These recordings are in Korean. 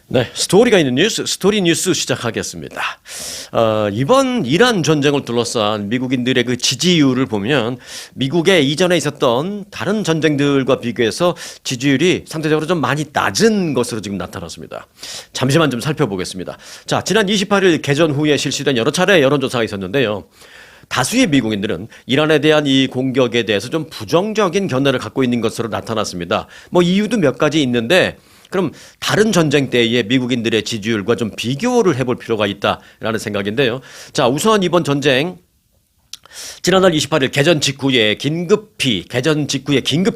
네, 스토리가 있는 뉴스, 스토리 뉴스 시작하겠습니다. 이번 이란 전쟁을 둘러싼 미국인들의 그 지지율을 보면 미국에 이전에 있었던 다른 전쟁들과 비교해서 지지율이 상대적으로 좀 많이 낮은 것으로 지금 나타났습니다. 잠시만 좀 살펴보겠습니다. 자, 지난 28일 개전 후에 실시된 여러 차례 여론조사가 있었는데요. 다수의 미국인들은 이란에 대한 이 공격에 대해서 좀 부정적인 견해를 갖고 있는 것으로 나타났습니다. 뭐 이유도 몇 가지 있는데 그럼 다른 전쟁 때의 미국인들의 지지율과 좀 비교를 해볼 필요가 있다라는 생각인데요. 자, 우선 이번 전쟁 지난달 28일 개전 직후에 긴급히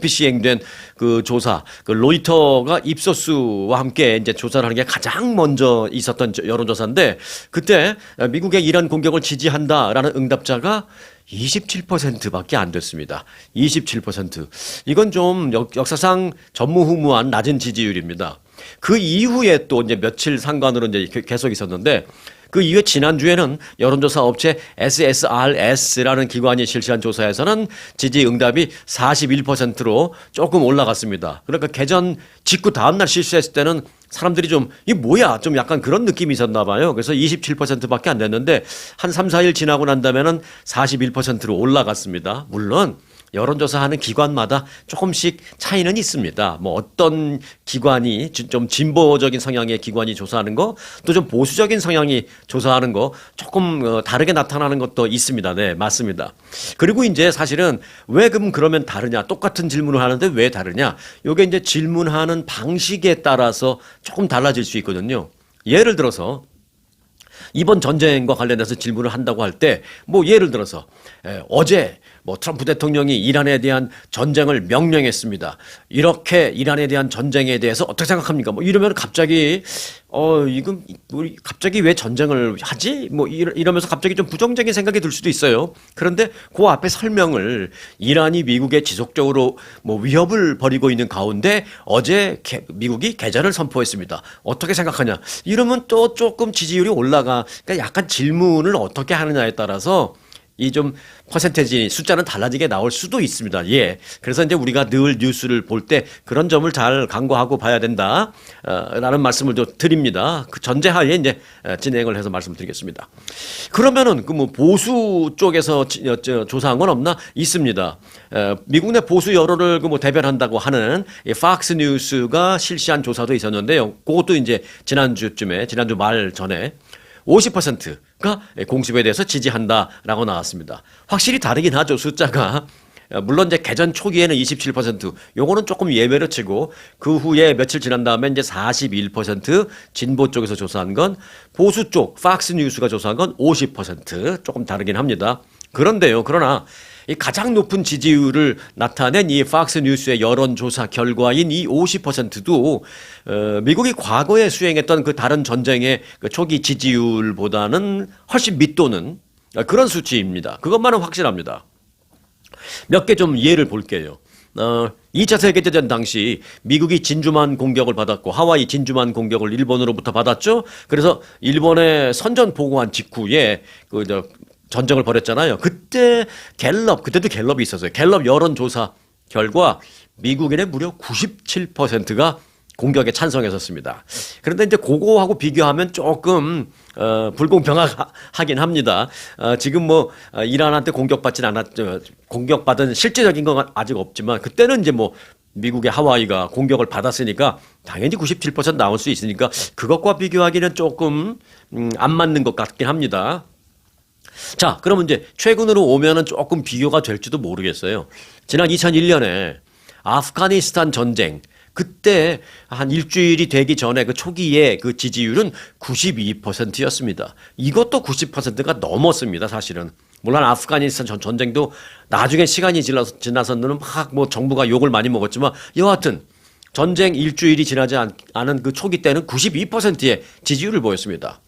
시행된 그 조사, 그 로이터가 입소수와 함께 이제 조사를 하는 게 가장 먼저 있었던 여론조사인데 그때 미국의 이란 공격을 지지한다라는 응답자가 27%밖에 안 됐습니다. 27%. 이건 좀 역사상 전무후무한 낮은 지지율입니다. 그 이후에 또 이제 며칠 상관으로 이제 계속 있었는데 그 이후에 지난주에는 여론조사 업체 SSRS라는 기관이 실시한 조사에서는 지지 응답이 41%로 조금 올라갔습니다. 그러니까 개전 직후 다음날 실시했을 때는 사람들이 좀, 이게 뭐야? 좀 약간 그런 느낌이 있었나 봐요. 그래서 27%밖에 안 됐는데 한 3, 4일 지나고 난 다음에는 41%로 올라갔습니다. 물론 여론조사하는 기관마다 조금씩 차이는 있습니다. 뭐 어떤 기관이 좀 진보적인 성향의 기관이 조사하는 거, 또 좀 보수적인 성향이 조사하는 거 조금 다르게 나타나는 것도 있습니다. 네, 맞습니다. 그리고 이제 사실은 왜 그러면 다르냐? 똑같은 질문을 하는데 왜 다르냐? 요게 이제 질문하는 방식에 따라서 조금 달라질 수 있거든요. 예를 들어서 이번 전쟁과 관련해서 질문을 한다고 할 때 뭐 예를 들어서 어제 뭐 트럼프 대통령이 이란에 대한 전쟁을 명령했습니다. 이렇게 이란에 대한 전쟁에 대해서 어떻게 생각합니까? 뭐 이러면 갑자기 이건 우리 갑자기 왜 전쟁을 하지? 뭐 이러면서 갑자기 좀 부정적인 생각이 들 수도 있어요. 그런데 그 앞에 설명을 이란이 미국에 지속적으로 뭐 위협을 벌이고 있는 가운데 어제 미국이 개전을 선포했습니다. 어떻게 생각하냐? 이러면 또 조금 지지율이 올라가. 그러니까 약간 질문을 어떻게 하느냐에 따라서 이 좀 퍼센테지 숫자는 달라지게 나올 수도 있습니다. 예. 그래서 이제 우리가 늘 뉴스를 볼 때 그런 점을 잘 간과하고 봐야 된다. 라는 말씀을 좀 드립니다. 그 전제하에 이제 진행을 해서 말씀을 드리겠습니다. 그러면은 그 뭐 보수 쪽에서 조사한 건 없나? 있습니다. 미국 내 보수 여론을 그 뭐 대변한다고 하는 팍스 뉴스가 실시한 조사도 있었는데요. 그것도 이제 지난주 말 전에 50%가 공습에 대해서 지지한다라고 나왔습니다. 확실히 다르긴 하죠, 숫자가. 물론 이제 개전 초기에는 27%, 요거는 조금 예외로 치고 그 후에 며칠 지난 다음에 이제 41% 진보 쪽에서 조사한 건 보수 쪽 팍스 뉴스가 조사한 건 50% 조금 다르긴 합니다. 그런데요, 그러나 이 가장 높은 지지율을 나타낸 이 팍스 뉴스의 여론조사 결과인 이 50%도 미국이 과거에 수행했던 그 다른 전쟁의 그 초기 지지율보다는 훨씬 밑도는 그런 수치입니다. 그것만은 확실합니다. 몇 개 좀 예를 볼게요. 2차 세계대전 당시 미국이 진주만 공격을 받았고 하와이 진주만 공격을 일본으로부터 받았죠. 그래서 일본에 선전 보고한 직후에 전쟁을 벌였잖아요. 그때도 갤럽이 있었어요. 갤럽 여론조사 결과 미국인의 무려 97%가 공격에 찬성했었습니다. 그런데 이제 그거하고 비교하면 조금 불공평하긴 합니다. 지금 뭐 이란한테 공격받은 실제적인 건 아직 없지만 그때는 이제 뭐 미국의 하와이가 공격을 받았으니까 당연히 97% 나올 수 있으니까 그것과 비교하기는 조금 안 맞는 것 같긴 합니다. 자, 그러면 이제 최근으로 오면은 조금 비교가 될지도 모르겠어요. 지난 2001년에 아프가니스탄 전쟁, 그때 한 일주일이 되기 전에 그 초기에 그 지지율은 92%였습니다. 이것도 90%가 넘었습니다, 사실은. 물론 아프가니스탄 전쟁도 나중에 시간이 지나서는 막 뭐 정부가 욕을 많이 먹었지만 여하튼 전쟁 일주일이 지나지 않은 그 초기 때는 92%의 지지율을 보였습니다.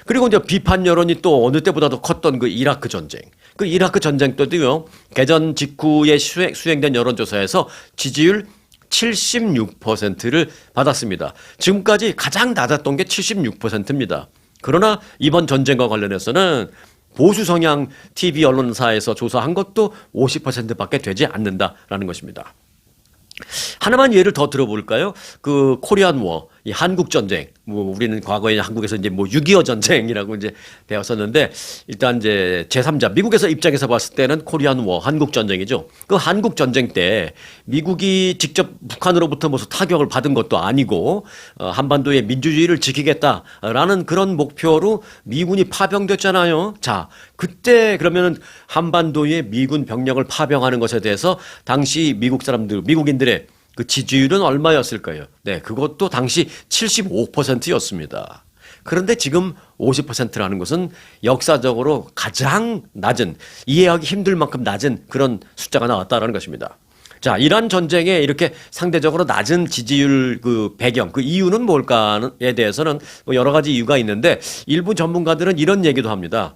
그리고 이제 비판 여론이 또 어느 때보다도 컸던 그 이라크 전쟁. 그 이라크 전쟁 때도요, 개전 직후에 수행된 여론조사에서 지지율 76%를 받았습니다. 지금까지 가장 낮았던 게 76%입니다. 그러나 이번 전쟁과 관련해서는 보수 성향 TV 언론사에서 조사한 것도 50%밖에 되지 않는다라는 것입니다. 하나만 예를 더 들어볼까요? 그 코리안 워, 이 한국 전쟁, 뭐 우리는 과거에 한국에서 이제 뭐 6.25 전쟁이라고 이제 배웠었는데 일단 이제 제3자 미국에서 입장에서 봤을 때는 코리안 워 한국 전쟁이죠. 그 한국 전쟁 때 미국이 직접 북한으로부터 무슨 타격을 받은 것도 아니고 한반도의 민주주의를 지키겠다라는 그런 목표로 미군이 파병됐잖아요. 자, 그때 그러면은 한반도에 미군 병력을 파병하는 것에 대해서 당시 미국 사람들, 미국인들의 그 지지율은 얼마였을까요? 네, 그것도 당시 75%였습니다. 그런데 지금 50%라는 것은 역사적으로 가장 낮은, 이해하기 힘들 만큼 낮은 그런 숫자가 나왔다라는 것입니다. 자, 이란 전쟁에 이렇게 상대적으로 낮은 지지율 그 배경, 그 이유는 뭘까에 대해서는 뭐 여러 가지 이유가 있는데 일부 전문가들은 이런 얘기도 합니다.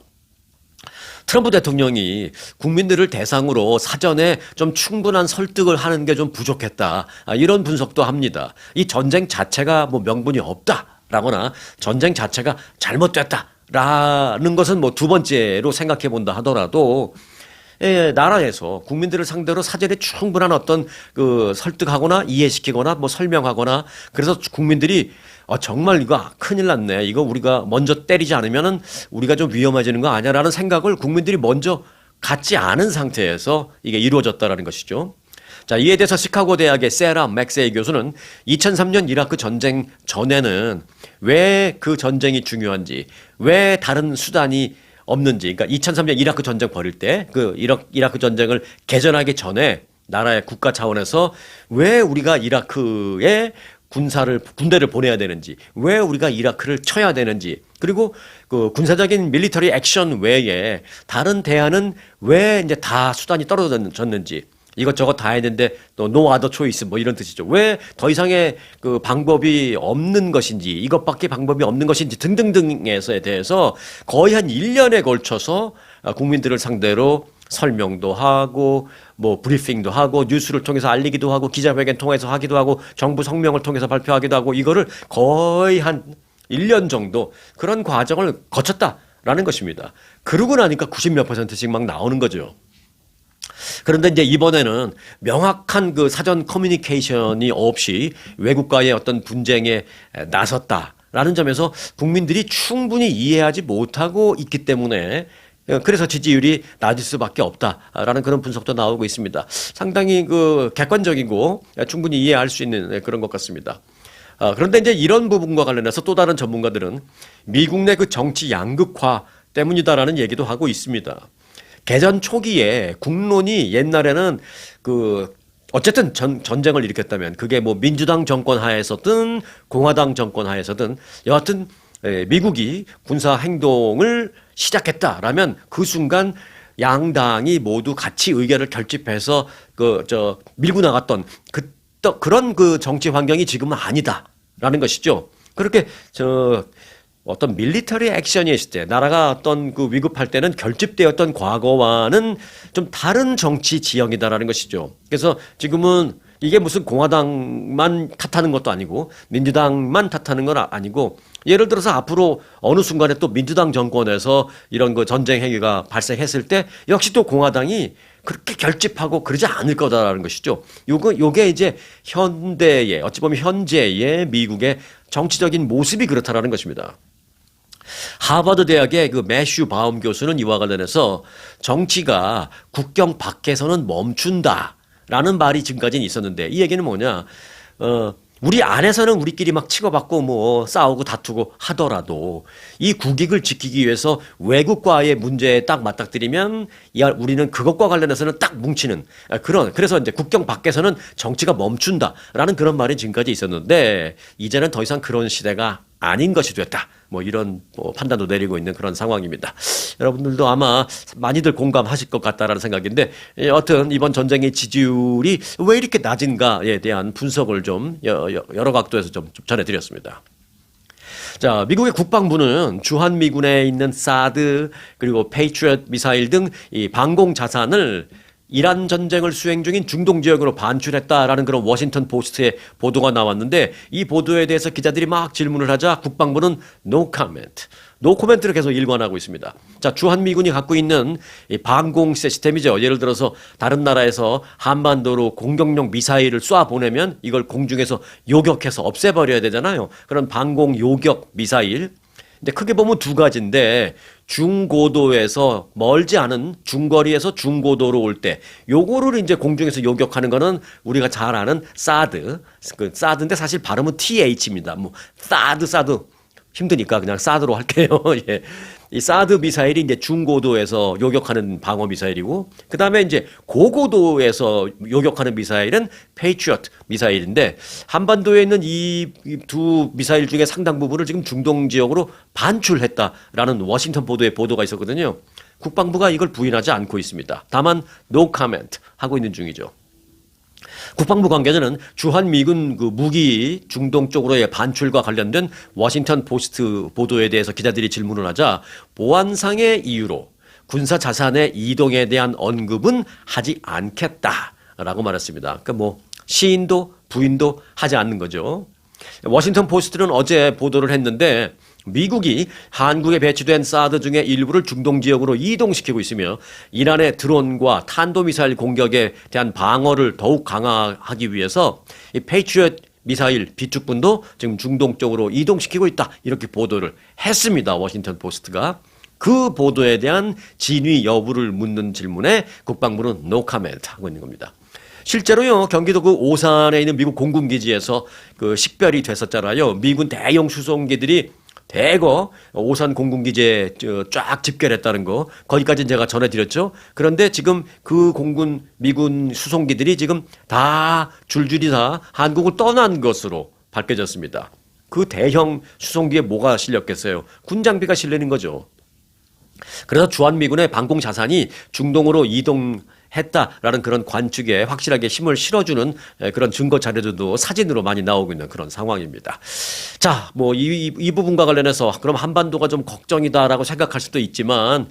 트럼프 대통령이 국민들을 대상으로 사전에 좀 충분한 설득을 하는 게 좀 부족했다. 이런 분석도 합니다. 이 전쟁 자체가 뭐 명분이 없다라거나 전쟁 자체가 잘못됐다라는 것은 뭐 두 번째로 생각해 본다 하더라도 나라에서 국민들을 상대로 사전에 충분한 어떤 그 설득하거나 이해시키거나 뭐 설명하거나 그래서 국민들이 정말 이거 큰일 났네. 이거 우리가 먼저 때리지 않으면은 우리가 좀 위험해지는 거 아니야라는 생각을 국민들이 먼저 갖지 않은 상태에서 이게 이루어졌다라는 것이죠. 자, 이에 대해서 시카고 대학의 세라 맥세이 교수는 2003년 이라크 전쟁 전에는 왜 그 전쟁이 중요한지, 왜 다른 수단이 없는지, 그러니까 2003년 이라크 전쟁 벌일 때 그 이라크 전쟁을 개전하기 전에 나라의 국가 차원에서 왜 우리가 이라크에 군대를 보내야 되는지, 왜 우리가 이라크를 쳐야 되는지, 그리고 그 군사적인 밀리터리 액션 외에 다른 대안은 왜 이제 다 수단이 떨어졌는지, 이것저것 다 했는데 또 no other choice 뭐 이런 뜻이죠. 왜 더 이상의 그 방법이 없는 것인지, 이것밖에 방법이 없는 것인지 등등등에서에 대해서 거의 한 1년에 걸쳐서 국민들을 상대로 설명도 하고 뭐 브리핑도 하고 뉴스를 통해서 알리기도 하고 기자회견 통해서 하기도 하고 정부 성명을 통해서 발표하기도 하고 이거를 거의 한 1년 정도 그런 과정을 거쳤다라는 것입니다. 그러고 나니까 90몇 %씩 막 나오는 거죠. 그런데 이제 이번에는 명확한 그 사전 커뮤니케이션이 없이 외국과의 어떤 분쟁에 나섰다라는 점에서 국민들이 충분히 이해하지 못하고 있기 때문에 그래서 지지율이 낮을 수밖에 없다라는 그런 분석도 나오고 있습니다. 상당히 그 객관적이고 충분히 이해할 수 있는 그런 것 같습니다. 그런데 이제 이런 부분과 관련해서 또 다른 전문가들은 미국 내 그 정치 양극화 때문이다라는 얘기도 하고 있습니다. 개전 초기에 국론이 옛날에는 그 어쨌든 전쟁을 일으켰다면 그게 뭐 민주당 정권 하에서든 공화당 정권 하에서든 여하튼 미국이 군사 행동을 시작했다라면 그 순간 양당이 모두 같이 의견을 결집해서 밀고 나갔던 그런 그 정치 환경이 지금은 아니다라는 것이죠. 그렇게 어떤 밀리터리 액션이 있을 때 나라가 어떤 그 위급할 때는 결집되었던 과거와는 좀 다른 정치 지형이다라는 것이죠. 그래서 지금은 이게 무슨 공화당만 탓하는 것도 아니고 민주당만 탓하는 건 아니고 예를 들어서 앞으로 어느 순간에 또 민주당 정권에서 이런 그 전쟁 행위가 발생했을 때 역시 또 공화당이 그렇게 결집하고 그러지 않을 거다라는 것이죠. 요게 이제 현대의 어찌 보면 현재의 미국의 정치적인 모습이 그렇다라는 것입니다. 하버드 대학의 그 매슈 바움 교수는 이와 관련해서 정치가 국경 밖에서는 멈춘다라는 말이 지금까지는 있었는데 이 얘기는 뭐냐? 우리 안에서는 우리끼리 막 치고받고 뭐 싸우고 다투고 하더라도 이 국익을 지키기 위해서 외국과의 문제에 딱 맞닥뜨리면 우리는 그것과 관련해서는 딱 뭉치는 그래서 이제 국경 밖에서는 정치가 멈춘다라는 그런 말이 지금까지 있었는데 이제는 더 이상 그런 시대가 아닌 것이 됐다. 뭐 이런 판단도 내리고 있는 그런 상황입니다. 여러분들도 아마 많이들 공감하실 것 같다라는 생각인데 여하튼 이번 전쟁의 지지율이 왜 이렇게 낮은가에 대한 분석을 좀 여러 각도에서 좀 전해드렸습니다. 자, 미국의 국방부는 주한미군에 있는 사드 그리고 페이트리엇 미사일 등 이 방공 자산을 이란 전쟁을 수행 중인 중동 지역으로 반출했다라는 그런 워싱턴 포스트의 보도가 나왔는데 이 보도에 대해서 기자들이 막 질문을 하자 국방부는 no comment. 노코멘트를 계속 일관하고 있습니다. 자, 주한미군이 갖고 있는 이 방공 시스템이죠. 예를 들어서 다른 나라에서 한반도로 공격용 미사일을 쏴 보내면 이걸 공중에서 요격해서 없애버려야 되잖아요. 그런 방공 요격 미사일. 근데 크게 보면 두 가지인데 중고도에서 멀지 않은 중거리에서 중고도로 올 때 요거를 이제 공중에서 요격하는 거는 우리가 잘 아는 사드. 그 사드인데 사실 발음은 TH입니다. 뭐 사드 힘드니까 그냥 사드로 할게요. 예. 이 사드 미사일이 이제 중고도에서 요격하는 방어 미사일이고, 그 다음에 이제 고고도에서 요격하는 미사일은 페이트리엇 미사일인데, 한반도에 있는 이 두 미사일 중에 상당 부분을 지금 중동 지역으로 반출했다라는 워싱턴 포도의 보도가 있었거든요. 국방부가 이걸 부인하지 않고 있습니다. 다만 no comment 하고 있는 중이죠. 국방부 관계자는 주한미군 그 무기 중동 쪽으로의 반출과 관련된 워싱턴 포스트 보도에 대해서 기자들이 질문을 하자 보안상의 이유로 군사 자산의 이동에 대한 언급은 하지 않겠다라고 말했습니다. 그러니까 뭐 시인도 부인도 하지 않는 거죠. 워싱턴 포스트는 어제 보도를 했는데 미국이 한국에 배치된 사드 중에 일부를 중동 지역으로 이동시키고 있으며 이란의 드론과 탄도미사일 공격에 대한 방어를 더욱 강화하기 위해서 이 페이트리엇 미사일 비축분도 지금 중동 쪽으로 이동시키고 있다. 이렇게 보도를 했습니다. 워싱턴 포스트가. 그 보도에 대한 진위 여부를 묻는 질문에 국방부는 no comment 하고 있는 겁니다. 실제로요, 경기도 그 오산에 있는 미국 공군기지에서 그 식별이 됐었잖아요. 미군 대형 수송기들이 대거 오산 공군기지에 쫙 집결했다는 거, 거기까지는 제가 전해드렸죠. 그런데 지금 그 미군 수송기들이 지금 다 줄줄이 다 한국을 떠난 것으로 밝혀졌습니다. 그 대형 수송기에 뭐가 실렸겠어요? 군장비가 실리는 거죠. 그래서 주한미군의 방공 자산이 중동으로 이동했다라는 그런 관측에 확실하게 힘을 실어주는 그런 증거 자료들도 사진으로 많이 나오고 있는 그런 상황입니다. 자, 뭐 이 부분과 관련해서 그럼 한반도가 좀 걱정이다라고 생각할 수도 있지만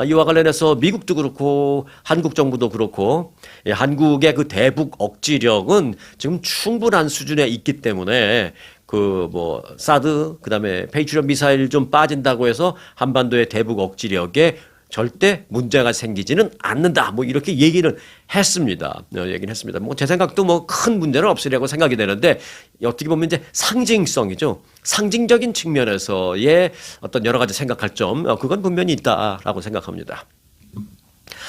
이와 관련해서 미국도 그렇고 한국 정부도 그렇고 한국의 그 대북 억지력은 지금 충분한 수준에 있기 때문에 그 뭐 사드 그다음에 페이트리엇 미사일 좀 빠진다고 해서 한반도의 대북 억지력에 절대 문제가 생기지는 않는다. 뭐 이렇게 얘기는 했습니다. 얘기는 했습니다. 뭐 제 생각도 뭐 큰 문제는 없으리라고 생각이 되는데 어떻게 보면 이제 상징성이죠. 상징적인 측면에서의 어떤 여러 가지 생각할 점 그건 분명히 있다라고 생각합니다.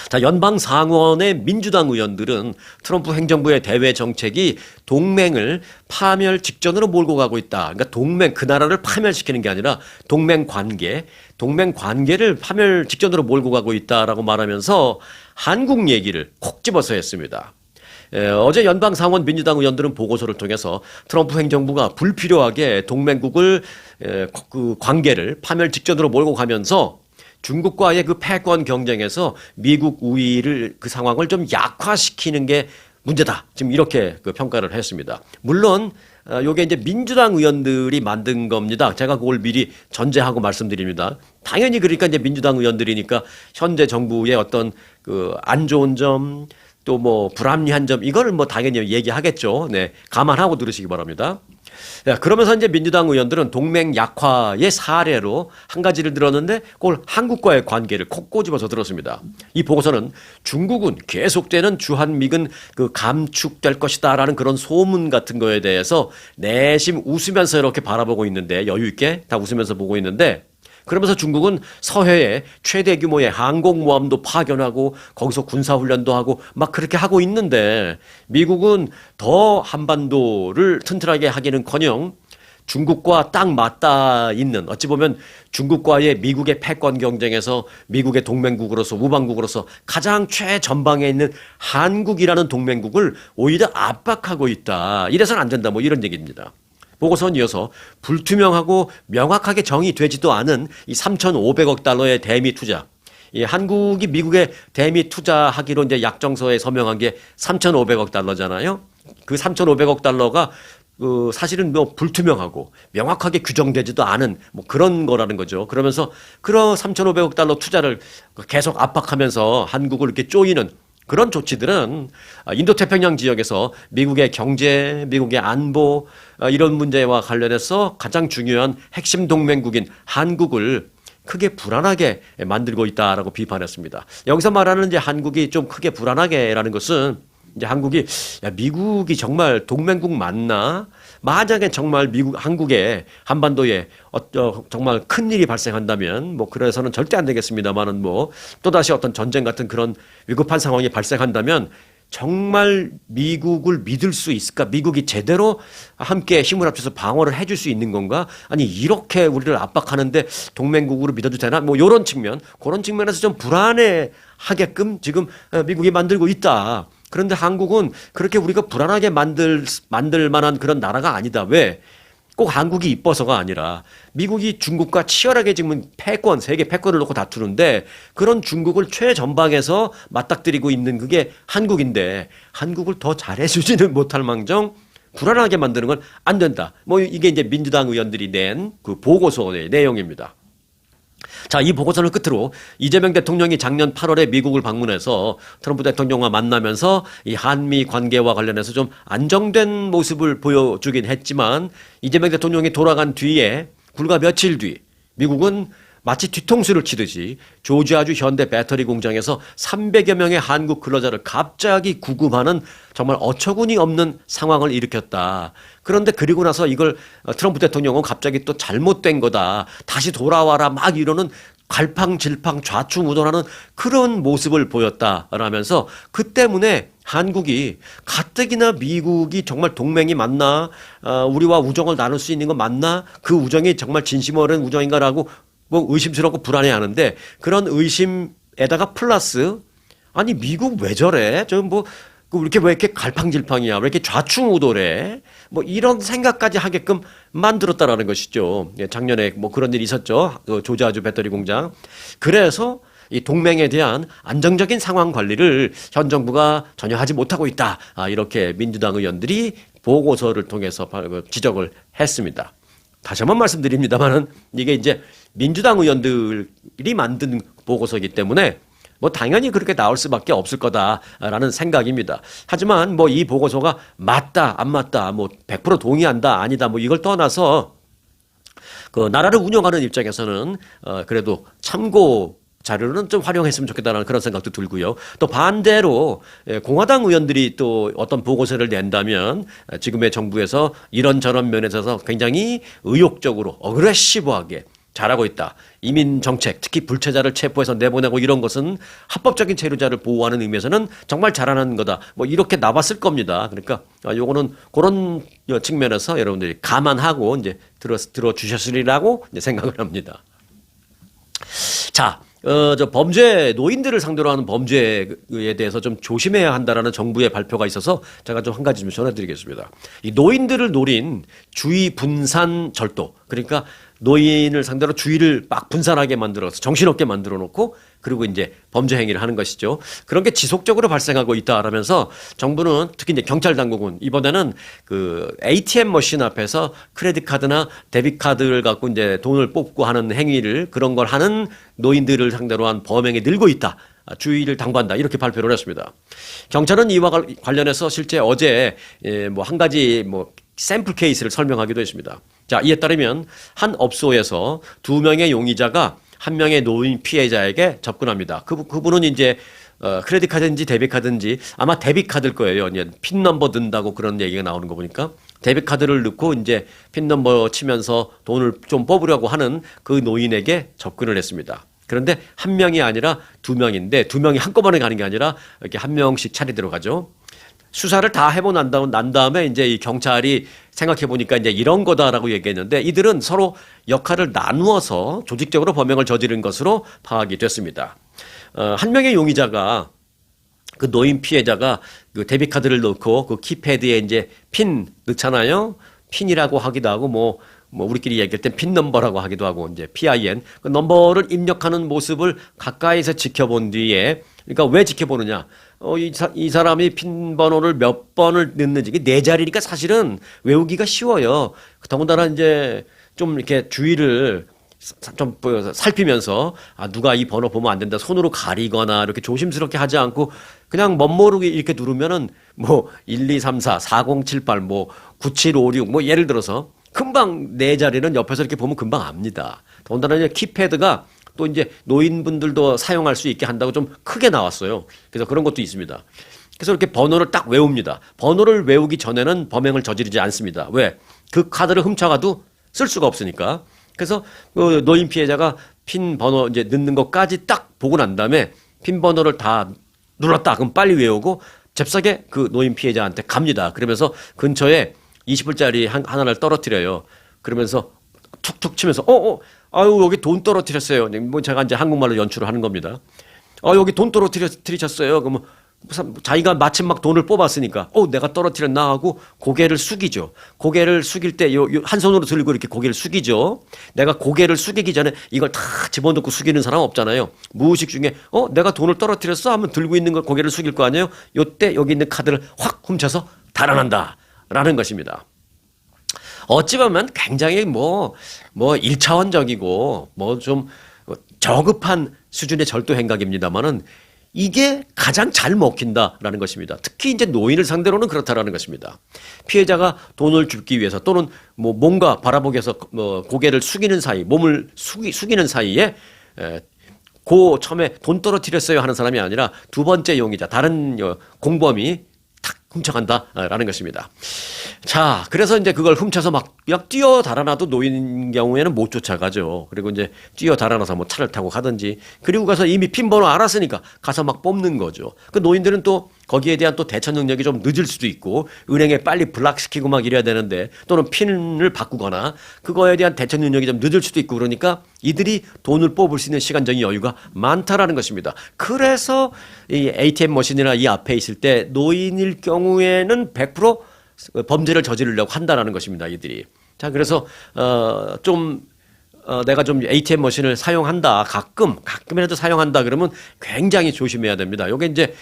자, 연방 상원의 민주당 의원들은 트럼프 행정부의 대외 정책이 동맹을 파멸 직전으로 몰고 가고 있다. 그러니까 동맹, 그 나라를 파멸시키는 게 아니라 동맹 관계를 파멸 직전으로 몰고 가고 있다라고 말하면서 한국 얘기를 콕 집어서 했습니다. 어제 연방 상원 민주당 의원들은 보고서를 통해서 트럼프 행정부가 불필요하게 동맹국을 그 관계를 파멸 직전으로 몰고 가면서 중국과의 그 패권 경쟁에서 미국 우위를 그 상황을 좀 약화시키는 게 문제다. 지금 이렇게 그 평가를 했습니다. 물론 요게 이제 민주당 의원들이 만든 겁니다. 제가 그걸 미리 전제하고 말씀드립니다. 당연히 그러니까 이제 민주당 의원들이니까 현재 정부의 어떤 그 안 좋은 점 또 뭐 불합리한 점 이거를 뭐 당연히 얘기하겠죠. 네, 감안하고 들으시기 바랍니다. 그러면서 이제 민주당 의원들은 동맹 약화의 사례로 한 가지를 들었는데 그걸 한국과의 관계를 콕 꼬집어서 들었습니다. 이 보고서는 중국은 계속되는 주한미군 그 감축될 것이다라는 그런 소문 같은 거에 대해서 내심 웃으면서 이렇게 바라보고 있는데 여유 있게 다 웃으면서 보고 있는데 그러면서 중국은 서해에 최대 규모의 항공모함도 파견하고 거기서 군사훈련도 하고 막 그렇게 하고 있는데 미국은 더 한반도를 튼튼하게 하기는커녕 중국과 딱 맞닿아 있는 어찌 보면 중국과의 미국의 패권 경쟁에서 미국의 동맹국으로서 우방국으로서 가장 최전방에 있는 한국이라는 동맹국을 오히려 압박하고 있다. 이래서는 안 된다. 뭐 이런 얘기입니다. 보고서는 이어서 불투명하고 명확하게 정의되지도 않은 이 3,500억 달러의 대미 투자. 이 한국이 미국에 대미 투자하기로 이제 약정서에 서명한 게 3,500억 달러잖아요. 그 3,500억 달러가 그 사실은 뭐 불투명하고 명확하게 규정되지도 않은 뭐 그런 거라는 거죠. 그러면서 그런 3,500억 달러 투자를 계속 압박하면서 한국을 이렇게 쪼이는 그런 조치들은 인도태평양 지역에서 미국의 경제, 미국의 안보 이런 문제와 관련해서 가장 중요한 핵심 동맹국인 한국을 크게 불안하게 만들고 있다라고 비판했습니다. 여기서 말하는 이제 한국이 좀 크게 불안하게라는 것은 이제 한국이 미국이 정말 동맹국 맞나? 만약에 정말 한국에 한반도에 정말 큰 일이 발생한다면 뭐 그래서는 절대 안 되겠습니다만은 뭐 또다시 어떤 전쟁 같은 그런 위급한 상황이 발생한다면 정말 미국을 믿을 수 있을까? 미국이 제대로 함께 힘을 합쳐서 방어를 해줄 수 있는 건가? 아니 이렇게 우리를 압박하는데 동맹국으로 믿어도 되나? 뭐 이런 측면, 그런 측면에서 좀 불안해하게끔 지금 미국이 만들고 있다. 그런데 한국은 그렇게 우리가 불안하게 만들 만한 그런 나라가 아니다. 왜? 꼭 한국이 이뻐서가 아니라 미국이 중국과 치열하게 지금 세계 패권을 놓고 다투는데 그런 중국을 최전방에서 맞닥뜨리고 있는 그게 한국인데 한국을 더 잘해주지는 못할 망정 불안하게 만드는 건 안 된다. 뭐 이게 이제 민주당 의원들이 낸 그 보고서의 내용입니다. 자, 이 보고서를 끝으로 이재명 대통령이 작년 8월에 미국을 방문해서 트럼프 대통령과 만나면서 이 한미 관계와 관련해서 좀 안정된 모습을 보여주긴 했지만 이재명 대통령이 돌아간 뒤에 불과 며칠 뒤 미국은 마치 뒤통수를 치듯이 조지아주 현대 배터리 공장에서 300여 명의 한국 근로자를 갑자기 구금하는 정말 어처구니 없는 상황을 일으켰다. 그런데 그리고 나서 이걸 트럼프 대통령은 갑자기 또 잘못된 거다. 다시 돌아와라 막 이러는 갈팡질팡 좌충우돌하는 그런 모습을 보였다라면서 그 때문에 한국이 가뜩이나 미국이 정말 동맹이 맞나? 우리와 우정을 나눌 수 있는 건 맞나? 그 우정이 정말 진심 어린 우정인가라고 뭐 의심스럽고 불안해하는데 그런 의심에다가 플러스 아니 미국 왜 저래? 저 뭐 이렇게 왜 이렇게 갈팡질팡이야? 왜 이렇게 좌충우돌해? 뭐 이런 생각까지 하게끔 만들었다라는 것이죠. 작년에 뭐 그런 일이 있었죠. 그 조지아주 배터리 공장. 그래서 이 동맹에 대한 안정적인 상황 관리를 현 정부가 전혀 하지 못하고 있다. 이렇게 민주당 의원들이 보고서를 통해서 지적을 했습니다. 다시 한번 말씀드립니다만은 이게 이제 민주당 의원들이 만든 보고서이기 때문에 뭐 당연히 그렇게 나올 수밖에 없을 거다라는 생각입니다. 하지만 뭐 이 보고서가 맞다 안 맞다 뭐 100% 동의한다 아니다 뭐 이걸 떠나서 그 나라를 운영하는 입장에서는 그래도 참고 자료는 좀 활용했으면 좋겠다는 그런 생각도 들고요. 또 반대로 공화당 의원들이 또 어떤 보고서를 낸다면 지금의 정부에서 이런저런 면에서 굉장히 의욕적으로 어그레시브하게 잘하고 있다. 이민 정책, 특히 불체자를 체포해서 내보내고 이런 것은 합법적인 체류자를 보호하는 의미에서는 정말 잘하는 거다. 뭐 이렇게 나왔을 겁니다. 그러니까 요거는 그런 측면에서 여러분들이 감안하고 이제 들어 주셨으리라고 이제 생각을 합니다. 자, 범죄, 노인들을 상대로 하는 범죄에 대해서 좀 조심해야 한다라는 정부의 발표가 있어서 제가 좀 한 가지 좀 전해드리겠습니다. 이 노인들을 노린 주의 분산 절도. 그러니까 노인을 상대로 주의를 막 분산하게 만들어서 정신없게 만들어 놓고 그리고 이제 범죄 행위를 하는 것이죠. 그런 게 지속적으로 발생하고 있다라면서 정부는 특히 이제 경찰 당국은 이번에는 그 ATM 머신 앞에서 크레딧 카드나 데빗 카드를 갖고 이제 돈을 뽑고 하는 행위를 그런 걸 하는 노인들을 상대로 한 범행이 늘고 있다. 주의를 당부한다. 이렇게 발표를 했습니다. 경찰은 이와 관련해서 실제 어제 뭐 한 가지 뭐 샘플 케이스를 설명하기도 했습니다. 자, 이에 따르면 한 업소에서 2명의 용의자가 1명의 노인 피해자에게 접근합니다. 그분은 이제 크레딧 카드인지 데빗 카드인지 아마 데빗 카드일 거예요. 핀 넘버 넣는다고 그런 얘기가 나오는 거 보니까 데빗 카드를 넣고 이제 핀 넘버 치면서 돈을 좀 뽑으려고 하는 그 노인에게 접근을 했습니다. 그런데 1명이 아니라 2명인데 2명이 한꺼번에 가는 게 아니라 이렇게 1명씩 차례대로 가죠. 수사를 다 해보고 난 다음에 이제 이 경찰이 생각해 보니까 이제 이런 거다라고 얘기했는데 이들은 서로 역할을 나누어서 조직적으로 범행을 저지른 것으로 파악이 됐습니다. 한 명의 용의자가 그 노인 피해자가 그 데빗 카드를 넣고 그 키패드에 이제 핀 넣잖아요. 핀이라고 하기도 하고 뭐 우리끼리 얘기할 땐 핀 넘버라고 하기도 하고 이제 PIN 그 넘버를 입력하는 모습을 가까이서 지켜본 뒤에 그러니까 왜 지켜보느냐? 이 사람이 핀 번호를 몇 번을 넣는지 이게 네 자리니까 사실은 외우기가 쉬워요. 더군다나 이제 좀 이렇게 주의를 좀 살피면서 누가 이 번호 보면 안 된다 손으로 가리거나 이렇게 조심스럽게 하지 않고 그냥 멋모르게 이렇게 누르면은 뭐 1, 2, 3, 4, 4078, 뭐 9756, 뭐 예를 들어서 금방 내 자리는 옆에서 이렇게 보면 금방 압니다. 더군다나 이제 키패드가 또 이제 노인분들도 사용할 수 있게 한다고 좀 크게 나왔어요. 그래서 그런 것도 있습니다. 그래서 이렇게 번호를 딱 외웁니다. 번호를 외우기 전에는 범행을 저지르지 않습니다. 왜? 그 카드를 훔쳐가도 쓸 수가 없으니까. 그래서 그 노인 피해자가 핀 번호 이제 넣는 것까지 딱 보고 난 다음에 핀 번호를 다 눌렀다. 그럼 빨리 외우고 잽싸게 그 노인 피해자한테 갑니다. 그러면서 근처에 20불짜리 하나를 떨어뜨려요. 그러면서 툭툭 치면서 아유 여기 돈 떨어뜨렸어요. 뭐 제가 이제 한국말로 연출을 하는 겁니다. 여기 돈 떨어뜨리셨어요. 그러면 자기가 마침 막 돈을 뽑았으니까 내가 떨어뜨렸나 하고 고개를 숙이죠. 고개를 숙일 때 한 손으로 들고 이렇게 고개를 숙이죠. 내가 고개를 숙이기 전에 이걸 다 집어넣고 숙이는 사람 없잖아요. 무의식 중에 내가 돈을 떨어뜨렸어 하면 들고 있는 걸 고개를 숙일 거 아니에요. 요때 여기 있는 카드를 확 훔쳐서 달아난다라는 것입니다. 어찌 보면 굉장히 뭐 1차원적이고 뭐 좀 저급한 수준의 절도 행각입니다만은 이게 가장 잘 먹힌다라는 것입니다. 특히 이제 노인을 상대로는 그렇다라는 것입니다. 피해자가 돈을 주기 위해서 또는 뭐 뭔가 바라보기 위해서 고개를 숙이는 사이, 몸을 숙이는 사이에 처음에 돈 떨어뜨렸어요 하는 사람이 아니라 두 번째 용의자, 다른 공범이 탁 훔쳐간다라는 것입니다. 자, 그래서 이제 그걸 훔쳐서 막 뛰어 달아나도 노인 경우에는 못 쫓아가죠. 그리고 이제 뛰어 달아나서 뭐 차를 타고 가든지, 그리고 가서 이미 핀 번호 알았으니까 가서 막 뽑는 거죠. 그 노인들은 또 거기에 대한 또 대처 능력이 좀 늦을 수도 있고, 은행에 빨리 블락시키고 막 이래야 되는데, 또는 핀을 바꾸거나 그거에 대한 대처 능력이 좀 늦을 수도 있고, 그러니까 이들이 돈을 뽑을 수 있는 시간적인 여유가 많다라는 것입니다. 그래서 이 ATM 머신이나 이 앞에 있을 때 노인일 경우에는 100% 범죄를 저지르려고 한다라는 것입니다, 이들이. 자, 그래서 내가 좀 ATM 머신을 사용한다, 가끔이라도 사용한다 그러면 굉장히 조심해야 됩니다. 이게 이제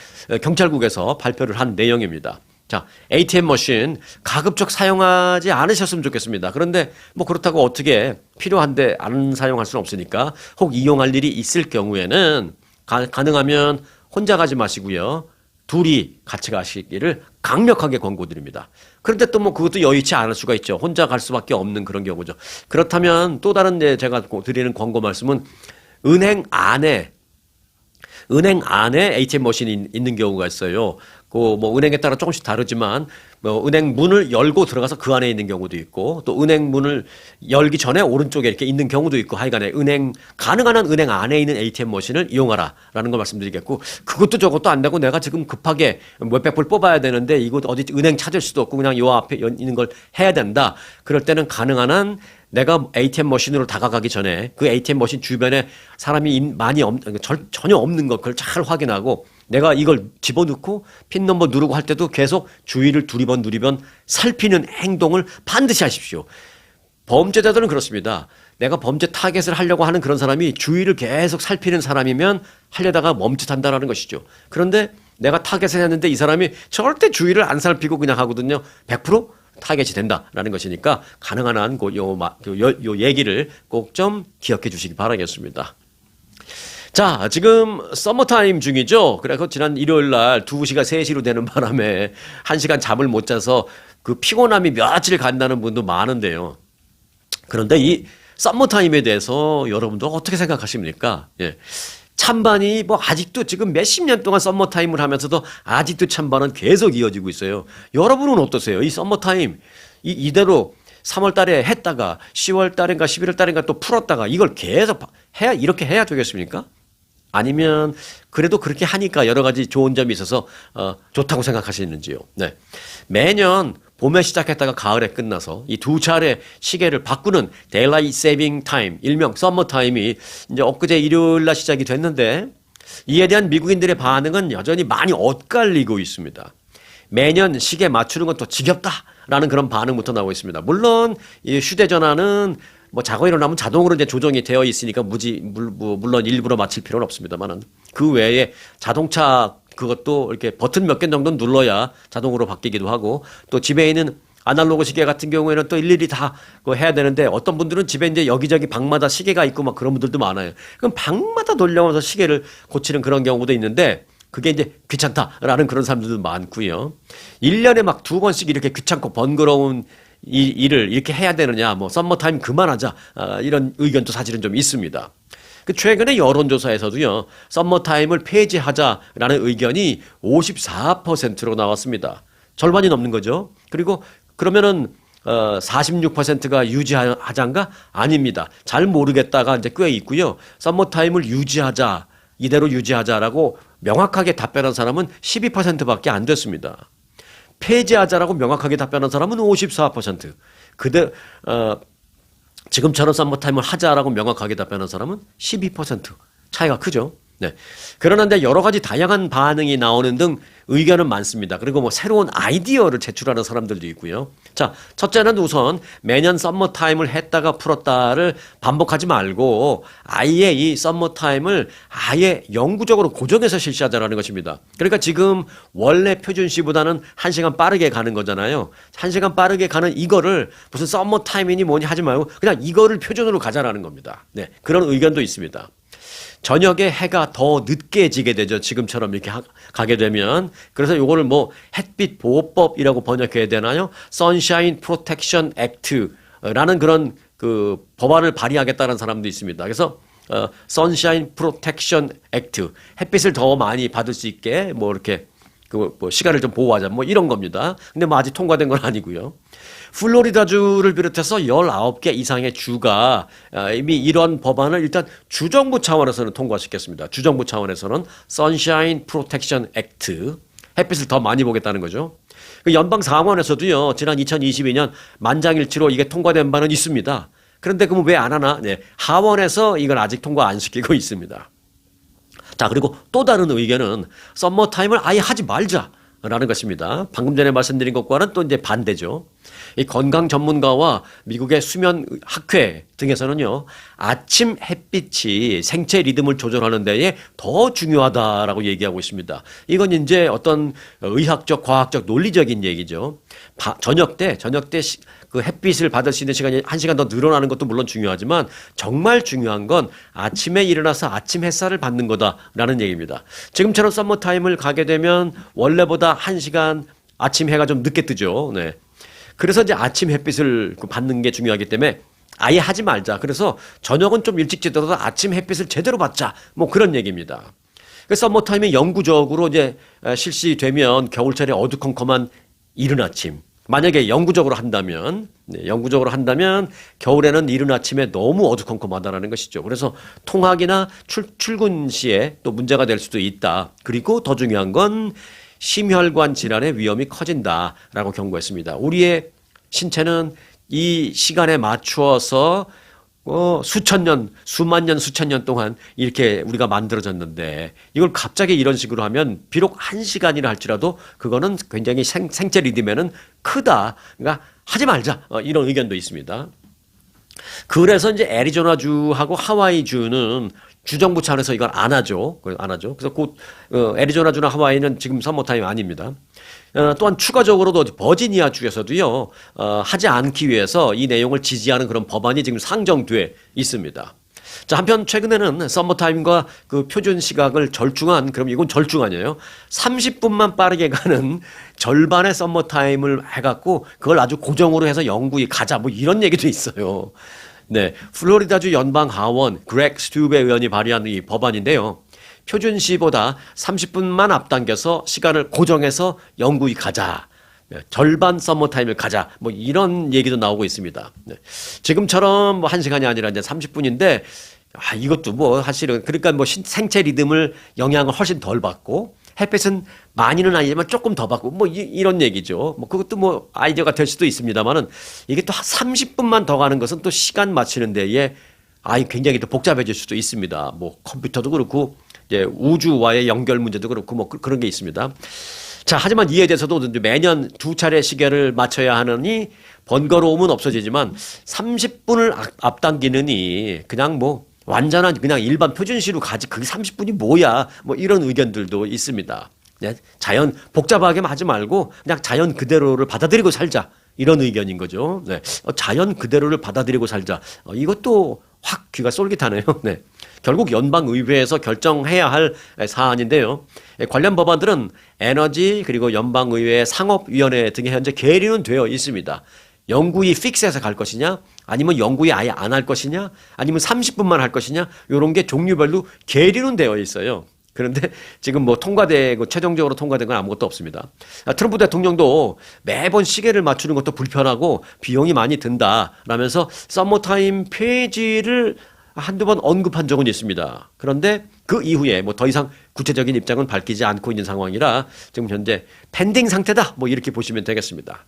경찰국에서 발표를 한 내용입니다. 자, ATM 머신 가급적 사용하지 않으셨으면 좋겠습니다. 그런데 뭐 그렇다고 어떻게 필요한데 안 사용할 수는 없으니까 혹 이용할 일이 있을 경우에는 가능하면 혼자 가지 마시고요. 둘이 같이 가시기를 강력하게 권고드립니다. 그런데 또 뭐 그것도 여의치 않을 수가 있죠. 혼자 갈 수밖에 없는 그런 경우죠. 그렇다면 또 다른 제가 드리는 권고 말씀은 은행 안에 ATM 머신이 있는 경우가 있어요. 뭐 은행에 따라 조금씩 다르지만 뭐 은행 문을 열고 들어가서 그 안에 있는 경우도 있고, 또 은행 문을 열기 전에 오른쪽에 이렇게 있는 경우도 있고, 하여간에 가능한 한 은행 안에 있는 ATM 머신을 이용하라라는 걸 말씀드리겠고, 그것도 저것도 안 되고 내가 지금 급하게 몇백 불 뽑아야 되는데 이곳 어디 은행 찾을 수도 없고 그냥 요 앞에 있는 걸 해야 된다. 그럴 때는 가능한 한 내가 ATM 머신으로 다가가기 전에 그 ATM 머신 주변에 사람이 전혀 없는 것, 그걸 잘 확인하고 내가 이걸 집어넣고 핀 넘버 누르고 할 때도 계속 주위를 두리번 살피는 행동을 반드시 하십시오. 범죄자들은 그렇습니다. 내가 범죄 타겟을 하려고 하는 그런 사람이 주위를 계속 살피는 사람이면 하려다가 멈칫한다라는 것이죠. 그런데 내가 타겟을 했는데 이 사람이 절대 주위를 안 살피고 그냥 하거든요. 100% 타겟이 된다라는 것이니까 가능한 한 요 얘기를 꼭 좀 기억해 주시기 바라겠습니다. 자, 지금 서머타임 중이죠. 그래서 지난 일요일 날 2시가 3시로 되는 바람에 1시간 잠을 못 자서 그 피곤함이 며칠 간다는 분도 많은데요. 그런데 이 서머타임에 대해서 여러분들 어떻게 생각하십니까? 예. 찬반이 뭐 아직도 지금 몇십 년 동안 서머타임을 하면서도 아직도 찬반은 계속 이어지고 있어요. 여러분은 어떠세요? 이 서머타임 이대로 3월 달에 했다가 10월 달인가 11월 달인가 또 풀었다가 이걸 계속 이렇게 해야 되겠습니까? 아니면 그래도 그렇게 하니까 여러 가지 좋은 점이 있어서 좋다고 생각하시는지요? 네. 매년 봄에 시작했다가 가을에 끝나서 이 두 차례 시계를 바꾸는 Daylight Saving Time, 일명 서머 타임이 이제 엊그제 일요일 날 시작이 됐는데, 이에 대한 미국인들의 반응은 여전히 많이 엇갈리고 있습니다. 매년 시계 맞추는 건 또 지겹다라는 그런 반응부터 나오고 있습니다. 물론 이 휴대전화는 뭐 자고 일어나면 자동으로 이제 조정이 되어 있으니까 물론 일부러 맞출 필요는 없습니다만은, 그 외에 자동차 그것도 이렇게 버튼 몇 개 정도 눌러야 자동으로 바뀌기도 하고, 또 집에 있는 아날로그 시계 같은 경우에는 또 일일이 다 그거 해야 되는데, 어떤 분들은 집에 이제 여기저기 방마다 시계가 있고 막 그런 분들도 많아요. 그럼 방마다 돌려서 시계를 고치는 그런 경우도 있는데, 그게 이제 귀찮다라는 그런 사람들도 많고요. 1년에 막 2번씩 이렇게 귀찮고 번거로운 이 일을 이렇게 해야 되느냐, 뭐 썸머타임 그만하자, 이런 의견도 사실은 좀 있습니다. 그 최근에 여론조사에서도요, 썸머타임을 폐지하자라는 의견이 54%로 나왔습니다. 절반이 넘는 거죠. 그리고 그러면은 46%가 유지하자인가? 아닙니다. 잘 모르겠다가 이제 꽤 있고요. 썸머타임을 유지하자, 이대로 유지하자라고 명확하게 답변한 사람은 12%밖에 안 됐습니다. 폐지하자라고 명확하게 답변한 사람은 54%. 지금처럼 썸머타임을 하자라고 명확하게 답변한 사람은 12%. 차이가 크죠. 네. 그러는데 여러 가지 다양한 반응이 나오는 등 의견은 많습니다. 그리고 뭐 새로운 아이디어를 제출하는 사람들도 있고요. 자, 첫째는 우선 매년 썸머타임을 했다가 풀었다를 반복하지 말고 아예 이 썸머타임을 아예 영구적으로 고정해서 실시하자라는 것입니다. 그러니까 지금 원래 표준시보다는 1시간 빠르게 가는 거잖아요. 1시간 빠르게 가는 이거를 무슨 썸머타임이니 뭐니 하지 말고 그냥 이거를 표준으로 가자라는 겁니다. 네. 그런 의견도 있습니다. 저녁에 해가 더 늦게 지게 되죠. 지금처럼 이렇게 가게 되면. 그래서 요거를 뭐 햇빛 보호법이라고 번역해야 되나요? Sunshine Protection Act라는 그런 그 법안을 발의하겠다는 사람도 있습니다. 그래서 Sunshine Protection Act, 햇빛을 더 많이 받을 수 있게 뭐 이렇게 그 뭐 시간을 좀 보호하자 뭐 이런 겁니다. 근데 뭐 아직 통과된 건 아니고요. 플로리다주를 비롯해서 19개 이상의 주가 이미 이런 법안을 일단 주정부 차원에서는 통과시켰습니다. 주정부 차원에서는 Sunshine Protection Act, 햇빛을 더 많이 보겠다는 거죠. 그 연방 상원에서도요, 지난 2022년 만장일치로 이게 통과된 바는 있습니다. 그런데 그럼 왜 안 하나? 네, 하원에서 이걸 아직 통과 안 시키고 있습니다. 자, 그리고 또 다른 의견은 썸머타임을 아예 하지 말자라는 것입니다. 방금 전에 말씀드린 것과는 또 이제 반대죠. 이 건강 전문가와 미국의 수면 학회 등에서는요, 아침 햇빛이 생체 리듬을 조절하는 데에 더 중요하다라고 얘기하고 있습니다. 이건 이제 어떤 의학적, 과학적, 논리적인 얘기죠. 저녁 때 그 햇빛을 받을 수 있는 시간이 1시간 더 늘어나는 것도 물론 중요하지만 정말 중요한 건 아침에 일어나서 아침 햇살을 받는 거다라는 얘기입니다. 지금처럼 썸머타임을 가게 되면 원래보다 1시간 아침 해가 좀 늦게 뜨죠. 네. 그래서 이제 아침 햇빛을 받는 게 중요하기 때문에 아예 하지 말자. 그래서 저녁은 좀 일찍 지더라도 아침 햇빛을 제대로 받자. 뭐 그런 얘기입니다. 그래서 썸머타임이 영구적으로 이제 실시되면 겨울철에 어두컴컴한 이른 아침. 만약에 영구적으로 한다면 겨울에는 이른 아침에 너무 어두컴컴하다라는 것이죠. 그래서 통학이나 출근 시에 또 문제가 될 수도 있다. 그리고 더 중요한 건 심혈관 질환의 위험이 커진다라고 경고했습니다. 우리의 신체는 이 시간에 맞추어서 수천 년, 수천 년 동안 이렇게 우리가 만들어졌는데 이걸 갑자기 이런 식으로 하면 비록 1시간이라 할지라도 그거는 굉장히 생체 리듬에는 크다. 그러니까 하지 말자. 이런 의견도 있습니다. 그래서 이제 애리조나주하고 하와이주는 주정부 차원에서 이걸 안 하죠. 그래서 곧 애리조나주나 하와이는 지금 썸머타임 아닙니다. 또한 추가적으로도 버지니아 주에서도요, 하지 않기 위해서 이 내용을 지지하는 그런 법안이 지금 상정돼 있습니다. 자, 한편 최근에는 썸머타임과 그 표준 시각을 절충한, 그럼 이건 절충 아니에요? 30분만 빠르게 가는 절반의 썸머타임을 해갖고 그걸 아주 고정으로 해서 영구히 가자, 뭐 이런 얘기도 있어요. 네, 플로리다주 연방 하원 그렉 스튜베 의원이 발의한 이 법안인데요. 표준시보다 30분만 앞당겨서 시간을 고정해서 영구히 가자. 절반 썸머타임을 가자. 뭐 이런 얘기도 나오고 있습니다. 네. 지금처럼 뭐 1시간이 아니라 이제 30분인데 이것도 뭐 사실은 그러니까 뭐 생체 리듬을 영향을 훨씬 덜 받고 햇빛은 많이는 아니지만 조금 더 받고 뭐 이런 얘기죠. 뭐 그것도 뭐 아이디어가 될 수도 있습니다만은 이게 또 30분만 더 가는 것은 또 시간 맞추는 데에 굉장히 또 복잡해질 수도 있습니다. 뭐 컴퓨터도 그렇고 이제 우주와의 연결 문제도 그렇고 뭐 그런 게 있습니다. 자, 하지만 이에 대해서도 매년 2차례 시계를 맞춰야 하느니 번거로움은 없어지지만 30분을 앞당기느니 그냥 뭐 완전한 그냥 일반 표준시로 가지 그게 30분이 뭐야 뭐 이런 의견들도 있습니다. 네? 자연 복잡하게 하지 말고 그냥 자연 그대로를 받아들이고 살자 이런 의견인 거죠. 네. 자연 그대로를 받아들이고 살자. 이것도 확 귀가 쏠깃하네요. 네. 결국 연방의회에서 결정해야 할 사안인데요. 관련 법안들은 에너지 그리고 연방의회 상업위원회 등에 현재 계류는 되어 있습니다. 영구히 픽스해서 갈 것이냐, 아니면 영구히 아예 안 할 것이냐, 아니면 30분만 할 것이냐, 이런 게 종류별로 계류는 되어 있어요. 그런데 지금 뭐 통과되고 최종적으로 통과된 건 아무것도 없습니다. 트럼프 대통령도 매번 시계를 맞추는 것도 불편하고 비용이 많이 든다라면서 서머타임 폐지를 한두 번 언급한 적은 있습니다. 그런데 그 이후에 뭐 더 이상 구체적인 입장은 밝히지 않고 있는 상황이라 지금 현재 펜딩 상태다. 뭐 이렇게 보시면 되겠습니다.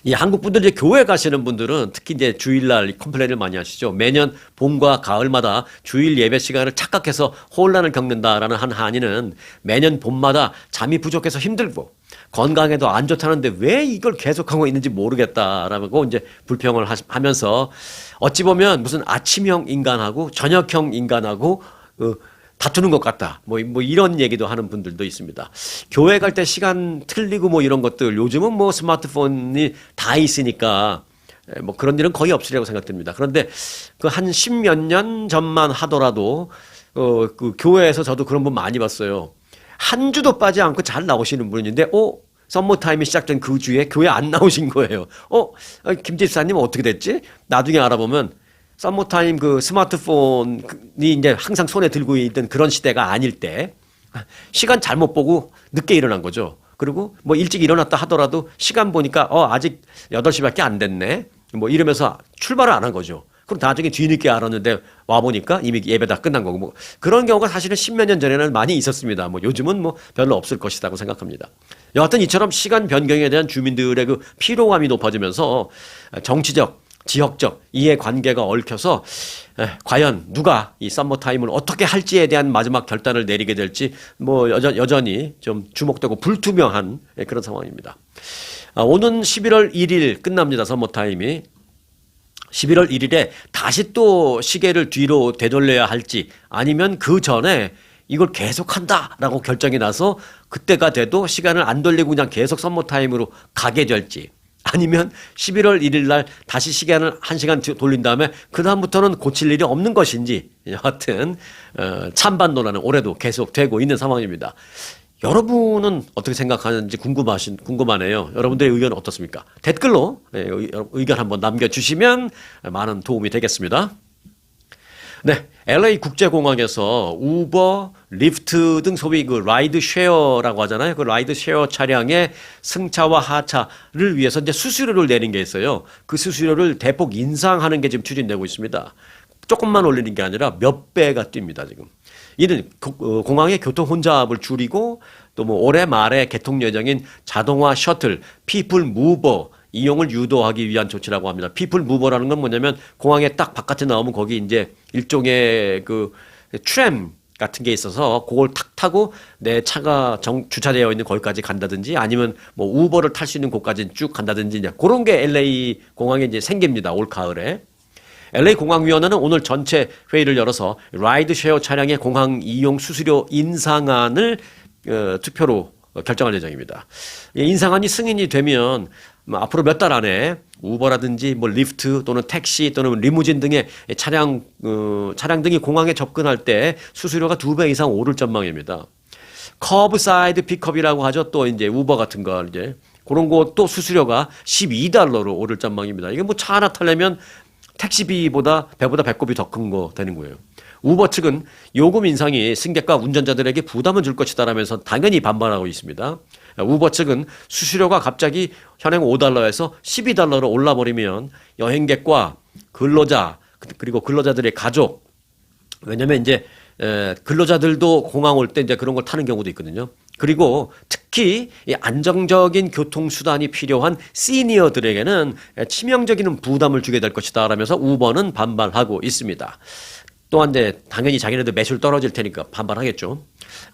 이 한국 분들 이제 교회 가시는 분들은 특히 이제 주일날 컴플레인을 많이 하시죠. 매년 봄과 가을마다 주일 예배 시간을 착각해서 혼란을 겪는다라는 한 한인은 매년 봄마다 잠이 부족해서 힘들고 건강에도 안 좋다는데 왜 이걸 계속하고 있는지 모르겠다라고 이제 불평을 하면서 어찌 보면 무슨 아침형 인간하고 저녁형 인간하고 다투는 것 같다. 뭐 이런 얘기도 하는 분들도 있습니다. 교회 갈 때 시간 틀리고 뭐 이런 것들 요즘은 뭐 스마트폰이 다 있으니까 뭐 그런 일은 거의 없으리라고 생각됩니다. 그런데 그 한 10몇 년 전만 하더라도 그 교회에서 저도 그런 분 많이 봤어요. 한 주도 빠지 않고 잘 나오시는 분인데 썸머 타임이 시작된 그 주에 교회 안 나오신 거예요. 김 집사님 어떻게 됐지? 나중에 알아보면 썸머타임 그 스마트폰이 이제 항상 손에 들고 있던 그런 시대가 아닐 때 시간 잘못 보고 늦게 일어난 거죠. 그리고 뭐 일찍 일어났다 하더라도 시간 보니까 아직 8시밖에 안 됐네. 뭐 이러면서 출발을 안 한 거죠. 그럼 나중에 뒤늦게 알았는데 와보니까 이미 예배 다 끝난 거고 뭐 그런 경우가 사실은 10몇 년 전에는 많이 있었습니다. 뭐 요즘은 뭐 별로 없을 것이라고 생각합니다. 여하튼 이처럼 시간 변경에 대한 주민들의 그 피로감이 높아지면서 정치적 지역적 이해관계가 얽혀서 과연 누가 이 썸머타임을 어떻게 할지에 대한 마지막 결단을 내리게 될지 뭐 여전히 좀 주목되고 불투명한 그런 상황입니다. 오는 11월 1일 끝납니다. 썸머타임이. 11월 1일에 다시 또 시계를 뒤로 되돌려야 할지 아니면 그 전에 이걸 계속한다라고 결정이 나서 그때가 돼도 시간을 안 돌리고 그냥 계속 썸머타임으로 가게 될지 아니면 11월 1일 날 다시 시간을 1시간 돌린 다음에 그다음부터는 고칠 일이 없는 것인지 여하튼 찬반 논란은 올해도 계속되고 있는 상황입니다. 여러분은 어떻게 생각하는지 궁금하네요. 여러분들의 의견은 어떻습니까? 댓글로 의견 한번 남겨주시면 많은 도움이 되겠습니다. 네, LA 국제공항에서 우버, 리프트 등 소위 그 라이드 쉐어라고 하잖아요. 그 라이드 쉐어 차량의 승차와 하차를 위해서 이제 수수료를 내는 게 있어요. 그 수수료를 대폭 인상하는 게 지금 추진되고 있습니다. 조금만 올리는 게 아니라 몇 배가 뜁니다, 지금. 이는 공항의 교통 혼잡을 줄이고 또 뭐 올해 말에 개통 예정인 자동화 셔틀, 피플 무버 이용을 유도하기 위한 조치라고 합니다. 피플 무버라는 건 뭐냐면 공항에 딱 바깥에 나오면 거기 이제 일종의 그 트램 같은 게 있어서 그걸 탁 타고 내 차가 주차되어 있는 거기까지 간다든지 아니면 뭐 우버를 탈 수 있는 곳까지 쭉 간다든지 이제 그런 게 LA 공항에 이제 생깁니다. 올 가을에. LA 공항위원회는 오늘 전체 회의를 열어서 라이드 쉐어 차량의 공항 이용 수수료 인상안을 투표로 결정할 예정입니다. 인상안이 승인이 되면 앞으로 몇 달 안에 우버라든지 뭐 리프트 또는 택시 또는 리무진 등의 차량 등이 공항에 접근할 때 수수료가 2배 이상 오를 전망입니다. 커브사이드 픽업이라고 하죠. 또 이제 우버 같은 거 이제 그런 것도 수수료가 $12로 오를 전망입니다. 이게 뭐 차 하나 타려면 택시비보다 배보다 배꼽이 더 큰 거 되는 거예요. 우버 측은 요금 인상이 승객과 운전자들에게 부담을 줄 것이다라면서 당연히 반발하고 있습니다. 우버 측은 수수료가 갑자기 현행 $5에서 $12로 올라버리면 여행객과 근로자 그리고 근로자들의 가족 왜냐면 이제 근로자들도 공항 올 때 이제 그런 걸 타는 경우도 있거든요. 그리고 특히 이 안정적인 교통수단이 필요한 시니어들에게는 치명적인 부담을 주게 될 것이다 라면서 우버는 반발하고 있습니다. 또한 이제 당연히 자기네들 매출 떨어질 테니까 반발하겠죠.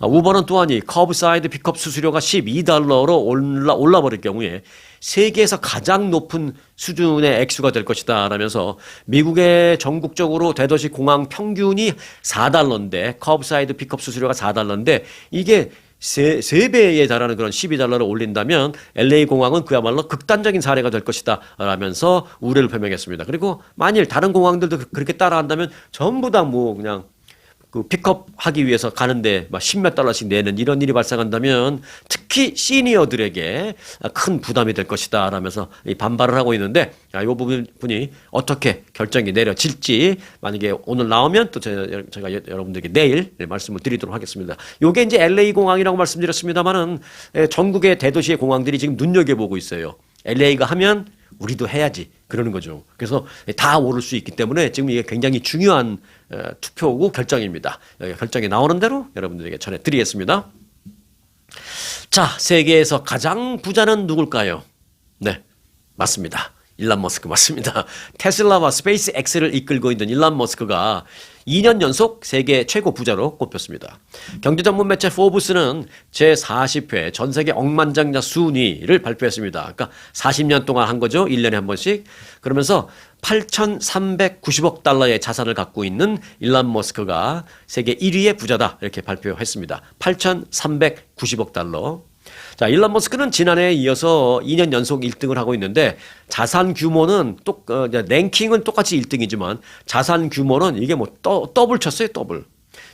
우버는 또한 이 커브사이드 픽업 수수료가 $12로 올라버릴 경우에 세계에서 가장 높은 수준의 액수가 될 것이다 라면서 미국의 전국적으로 대도시 공항 평균이 $4인데 커브사이드 픽업 수수료가 $4인데 이게 세 배에 달하는 그런 12달러를 올린다면 LA 공항은 그야말로 극단적인 사례가 될 것이다 라면서 우려를 표명했습니다. 그리고 만일 다른 공항들도 그렇게 따라한다면 전부 다 뭐 그냥 그 픽업 하기 위해서 가는데 막 10몇 달러씩 내는 이런 일이 발생한다면 특히 시니어들에게 큰 부담이 될 것이다 라면서 반발을 하고 있는데 이 부분이 어떻게 결정이 내려질지 만약에 오늘 나오면 또 제가 여러분들에게 내일 말씀을 드리도록 하겠습니다. 요게 이제 LA 공항이라고 말씀드렸습니다만은 전국의 대도시의 공항들이 지금 눈여겨보고 있어요. LA가 하면 우리도 해야지 그러는 거죠. 그래서 다 오를 수 있기 때문에 지금 이게 굉장히 중요한 투표고 결정입니다. 결정이 나오는 대로 여러분들에게 전해드리겠습니다. 자, 세계에서 가장 부자는 누굴까요? 네, 맞습니다. 일론 머스크 맞습니다. 테슬라와 스페이스 X를 이끌고 있는 일론 머스크가 2년 연속 세계 최고 부자로 꼽혔습니다. 경제 전문 매체 포브스는 제40회 전 세계 억만장자 순위를 발표했습니다. 그러니까 40년 동안 한 거죠. 1년에 한 번씩. 그러면서 8,390억 달러의 자산을 갖고 있는 일론 머스크가 세계 1위의 부자다 이렇게 발표했습니다. 8,390억 달러. 자, 일론 머스크는 지난해에 이어서 2년 연속 1등을 하고 있는데 자산 규모는 랭킹은 똑같이 1등이지만 자산 규모는 이게 뭐 더블 쳤어요, 더블.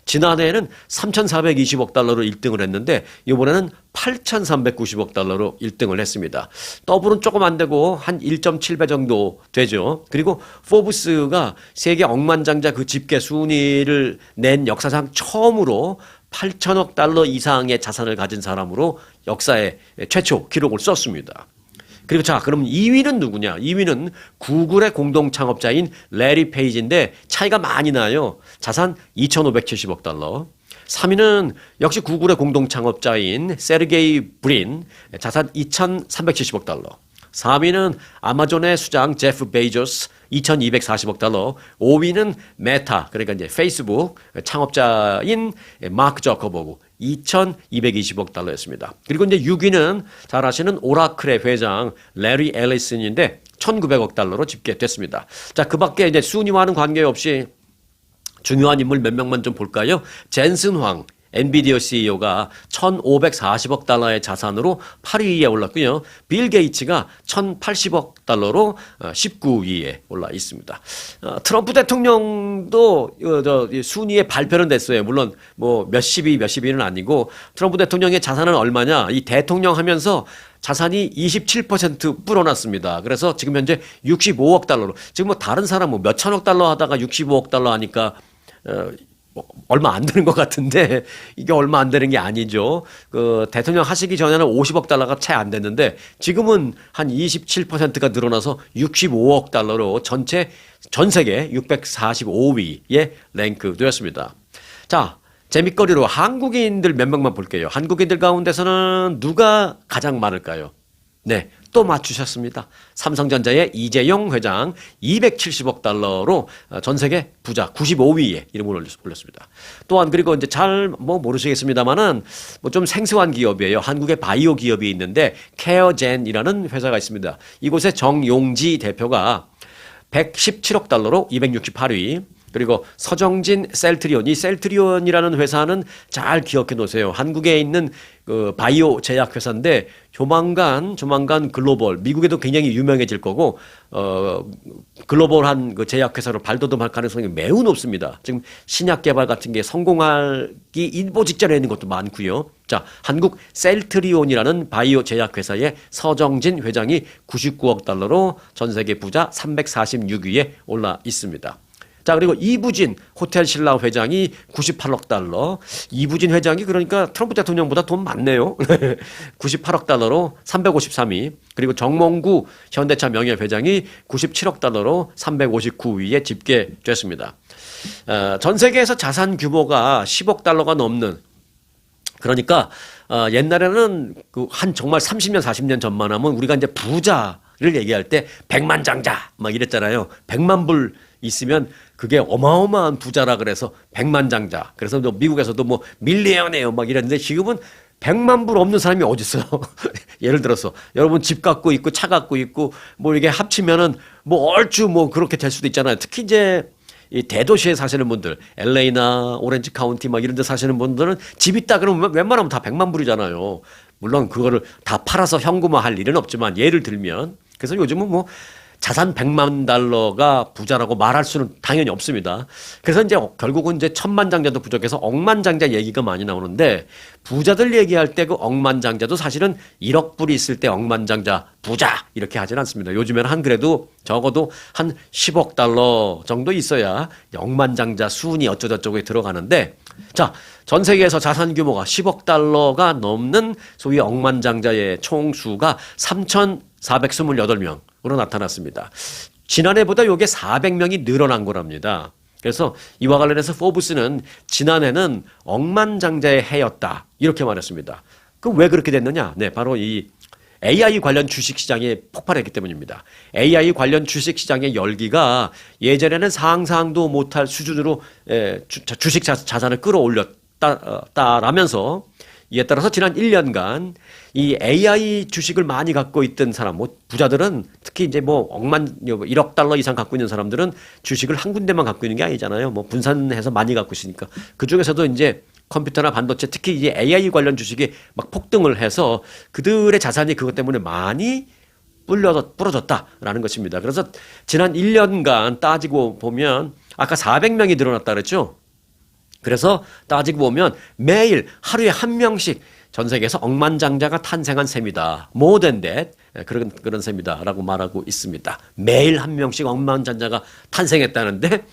지난해에는 3,420억 달러로 1등을 했는데 이번에는 8,390억 달러로 1등을 했습니다. 더블은 조금 안 되고 한 1.7배 정도 되죠. 그리고 포브스가 세계 억만장자 그 집계 순위를 낸 역사상 처음으로 8천억 달러 이상의 자산을 가진 사람으로 역사의 최초 기록을 썼습니다. 그리고 자, 그럼 2위는 누구냐? 2위는 구글의 공동 창업자인 레리 페이지인데 차이가 많이 나요. 자산 2,570억 달러. 3위는 역시 구글의 공동 창업자인 세르게이 브린, 자산 2,370억 달러. 4위는 아마존의 수장 제프 베이조스 2,240억 달러. 5위는 메타, 그러니까 이제 페이스북 창업자인 마크 저커버그 2,220억 달러였습니다. 그리고 이제 6위는 잘 아시는 오라클의 회장 레리 앨리슨인데 1,900억 달러로 집계됐습니다. 자, 그 밖에 이제 순위와는 관계없이 중요한 인물 몇 명만 좀 볼까요? 젠슨 황 엔비디어 CEO가 1,540억 달러의 자산으로 8위에 올랐고요. 빌 게이츠가 1,080억 달러로 19위에 올라 있습니다. 트럼프 대통령도 순위에 발표는 됐어요. 물론 뭐 몇십위는 아니고 트럼프 대통령의 자산은 얼마냐? 이 대통령 하면서 자산이 27% 불어났습니다. 그래서 지금 현재 65억 달러로 지금 뭐 다른 사람 뭐 몇천억 달러 하다가 65억 달러 하니까 얼마 안 되는 것 같은데 이게 얼마 안 되는 게 아니죠. 그 대통령 하시기 전에는 50억 달러가 채 안 됐는데 지금은 한 27%가 늘어나서 65억 달러로 전 세계 645위에 랭크되었습니다. 자, 재밌거리로 한국인들 몇 명만 볼게요. 한국인들 가운데서는 누가 가장 많을까요? 네, 또 맞추셨습니다. 삼성전자의 이재용 회장 270억 달러로 전 세계 부자 95위에 이름을 올렸습니다. 또한 그리고 이제 잘 뭐 모르시겠습니다만은 뭐 좀 생소한 기업이에요. 한국의 바이오 기업이 있는데 케어젠이라는 회사가 있습니다. 이곳의 정용지 대표가 117억 달러로 268위. 그리고 서정진 셀트리온, 이 셀트리온이라는 회사는 잘 기억해 놓으세요. 한국에 있는 그 바이오 제약 회사인데 조만간 글로벌, 미국에도 굉장히 유명해질 거고 글로벌한 그 제약 회사로 발돋움할 가능성이 매우 높습니다. 지금 신약 개발 같은 게 성공하기 일보 직전에 있는 것도 많고요. 자, 한국 셀트리온이라는 바이오 제약 회사의 서정진 회장이 99억 달러로 전 세계 부자 346위에 올라 있습니다. 자, 그리고 이부진 호텔 신라 회장이 98억 달러. 이부진 회장이 그러니까 트럼프 대통령보다 돈 많네요. 98억 달러로 353위. 그리고 정몽구 현대차 명예회장이 97억 달러로 359위에 집계됐습니다. 전 세계에서 자산 규모가 10억 달러가 넘는, 그러니까 옛날에는 정말 30년 40년 전만 하면 우리가 이제 부자를 얘기할 때 백만장자 막 이랬잖아요. 100만 불 있으면 그게 어마어마한 부자라 그래서 백만장자. 그래서 미국에서도 뭐 밀리언이에요 막 이랬는데 지금은 100만 불 없는 사람이 어디 있어요? 예를 들어서 여러분 집 갖고 있고 차 갖고 있고 뭐 이게 합치면은 뭐 얼추 뭐 그렇게 될 수도 있잖아요. 특히 이제 이 대도시에 사시는 분들, LA나 오렌지 카운티 막 이런 데 사시는 분들은 집 있다 그러면 웬만하면 다 100만 불이잖아요. 물론 그거를 다 팔아서 현금화할 일은 없지만 예를 들면 그래서 요즘은 뭐 자산 100만 달러가 부자라고 말할 수는 당연히 없습니다. 그래서 이제 결국은 이제 천만장자도 부족해서 억만장자 얘기가 많이 나오는데 부자들 얘기할 때 그 억만장자도 사실은 1억 불이 있을 때 억만장자 부자 이렇게 하진 않습니다. 요즘에는 한 그래도 적어도 한 10억 달러 정도 있어야 억만장자 순위 어쩌고저쩌고에 들어가는데 자, 전 세계에서 자산 규모가 10억 달러가 넘는 소위 억만장자의 총수가 3,428명으로 나타났습니다. 지난해보다 이게 400명이 늘어난 거랍니다. 그래서 이와 관련해서 포브스는 지난해는 억만장자의 해였다 이렇게 말했습니다. 그럼 왜 그렇게 됐느냐? 네, 바로 이 AI 관련 주식시장이 폭발했기 때문입니다. AI 관련 주식시장의 열기가 예전에는 상상도 못할 수준으로 주식 자산을 끌어올렸다라면서 이에 따라서 지난 1년간 이 AI 주식을 많이 갖고 있던 사람, 뭐 부자들은 특히 이제 뭐 1억 달러 이상 갖고 있는 사람들은 주식을 한 군데만 갖고 있는 게 아니잖아요. 뭐 분산해서 많이 갖고 있으니까 그 중에서도 이제 컴퓨터나 반도체 특히 이제 AI 관련 주식이 막 폭등을 해서 그들의 자산이 그것 때문에 많이 부러졌다라는 것입니다. 그래서 지난 1년간 따지고 보면 아까 400명이 늘어났다 그랬죠. 그래서 따지고 보면 매일 하루에 한 명씩 전 세계에서 억만장자가 탄생한 셈이다. More than that. 그런 셈이다라고 말하고 있습니다. 매일 한 명씩 억만장자가 탄생했다는데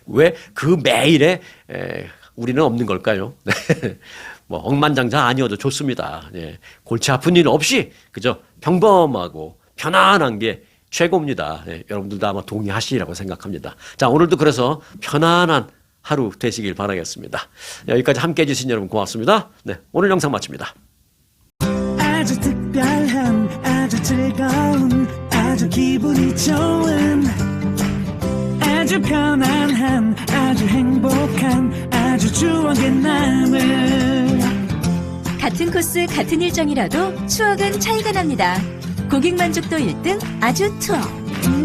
왜 그 매일에 우리는 없는 걸까요? 뭐 억만장자 아니어도 좋습니다. 예. 골치 아픈 일 없이 그저 평범하고 편안한 게 최고입니다. 예. 여러분들도 아마 동의하시리라고 생각합니다. 자, 오늘도 그래서 편안한 하루 되시길 바라겠습니다. 여기까지 함께 해주신 여러분 고맙습니다. 네, 오늘 영상 마칩니다. 아주 특별한 아주 즐거운 아주 기분이 좋은 아주 편안한 아주 행복한 아주 추억의 남을 같은 코스 같은 일정이라도 추억은 차이가 납니다. 고객 만족도 1등 아주 투어.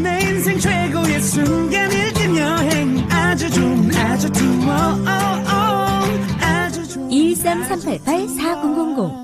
내 인생 최고의 순간 1등 여행 아주 좋은 아주 투어 아주 좋은 213-388-4000